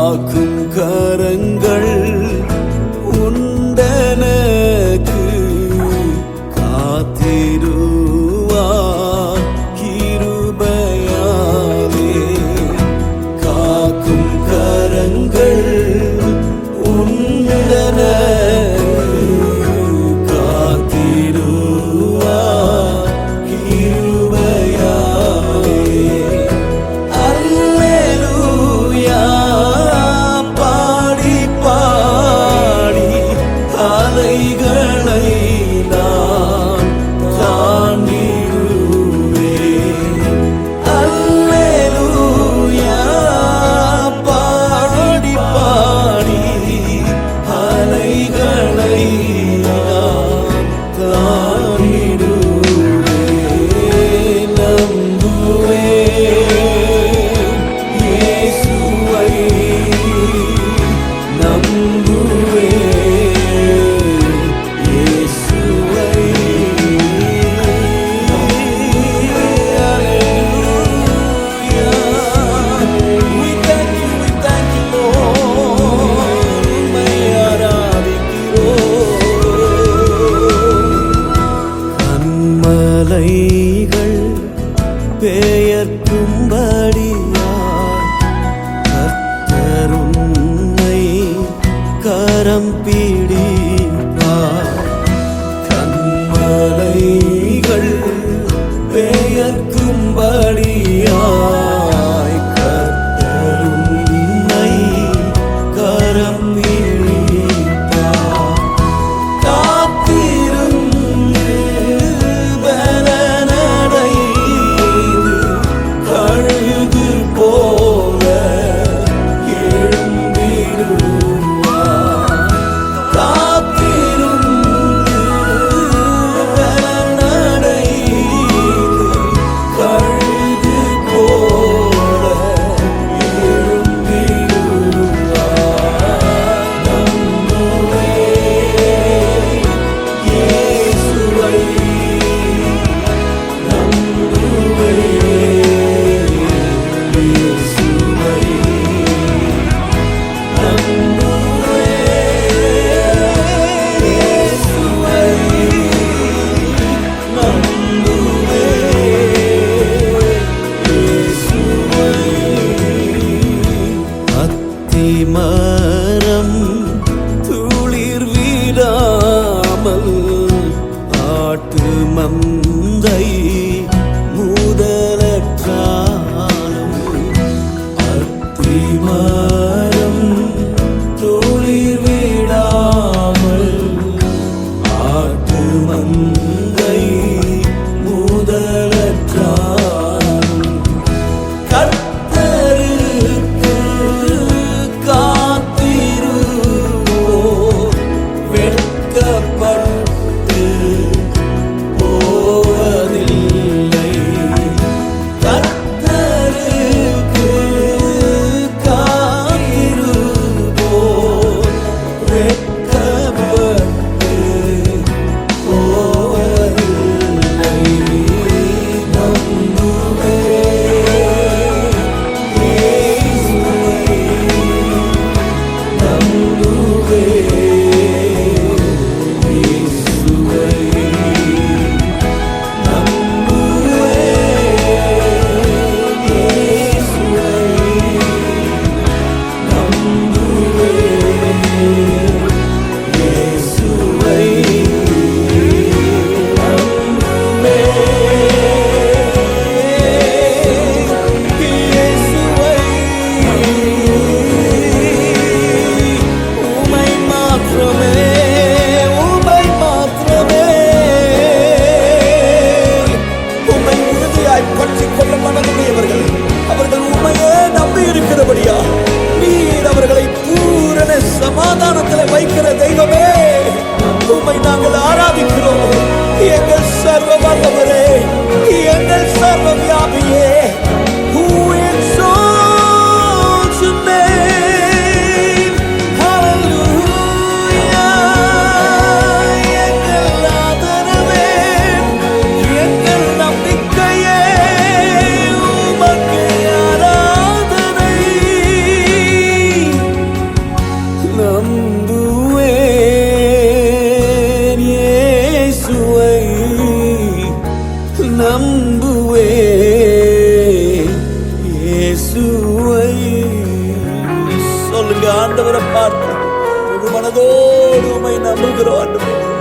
காக்கும் கரங்கள் உண்டனக்கு காத்திருவார் கிருபையாலே. காக்கும் கரங்கள் உண்டனக்கு காத்திருவார் கிருபையாலே. அல்லேலூயா பாடி பாடி அலைகளை நான் தாண்டிடுவேன். அல்லேலூயா பாடி பாடி அலைகளை நான் தாண்டிடுவேன். நம்புவேன் இயேசுவை, நம்புவேன் இயேசுவை. Hallelujah. We thank you, Lord. உம்மை ஆராதிக்கிறோம். கன்மலைகள் பெயர்க்கும்படியாய் கர்த்தர் உன்னை கரம் பிடிப்பார். கன்மலைகள் பெயர்க்கும்படியாய் கர்த்தர் உன்னை கரம் பிடிப்பார். காத்திருந்து பலனடைந்து கழுகு போல எழும்பிடுவார். காத்திருந்து பலனடைந்து கழுகு போல எழும்பிடுவார். நம்புவேன் இயேசுவை, நம்புவேன் இயேசுவை, நம்புவேன் இயேசுவை, நம்புவேன் இயேசுவை. அத்திமரம் துளிர் விடாமல் ஆட்டு மந்தை முதலற்றாலும். அத்திமரம் துளிர் விடாமல் ஆட்டு மந்தை முதலற்றாலும். கர்த்தருக்கு காத்திருவோர் வெட்கப்பட்டு போவதில்லை. கர்த்தருக்கு காத்திருவோர் வெட்கப்பட்டு போவதில்லை. நம்புவேன் இயேசுவை, நம்புவேன் இயேசுவை, நம்புவேன் இயேசுவை, நம்புவேன் இயேசுவை, உம்மை மாத்திரமே, உம்மை மாத்திரமே. உம்மை உறுதியாய் பற்றிக் கொள்ள மனதுடையவர்கள் அவர்கள் உம்மையே நம்பி இருக்கிறபடியா நீர் அவர்களை பூரண சமாதானத்தில் வைக்கிற தெய்வமே, உம்மை நாங்கள் ஆராதிக்கிறோம். எங்கள் சர்வ வல்லவரே, எங்கள் சர்வ வியாபியே, who exalts your name. Hallelujah. எங்கள் ஆதரவே, எங்கள் நம்பிக்கையே, உமக்கு ஆராதனை. சொல்லுங்க ஆண்டவரை பார்த்து முழு மனதோடு உம்மை நம்புகிறோம் ஆண்டவரே.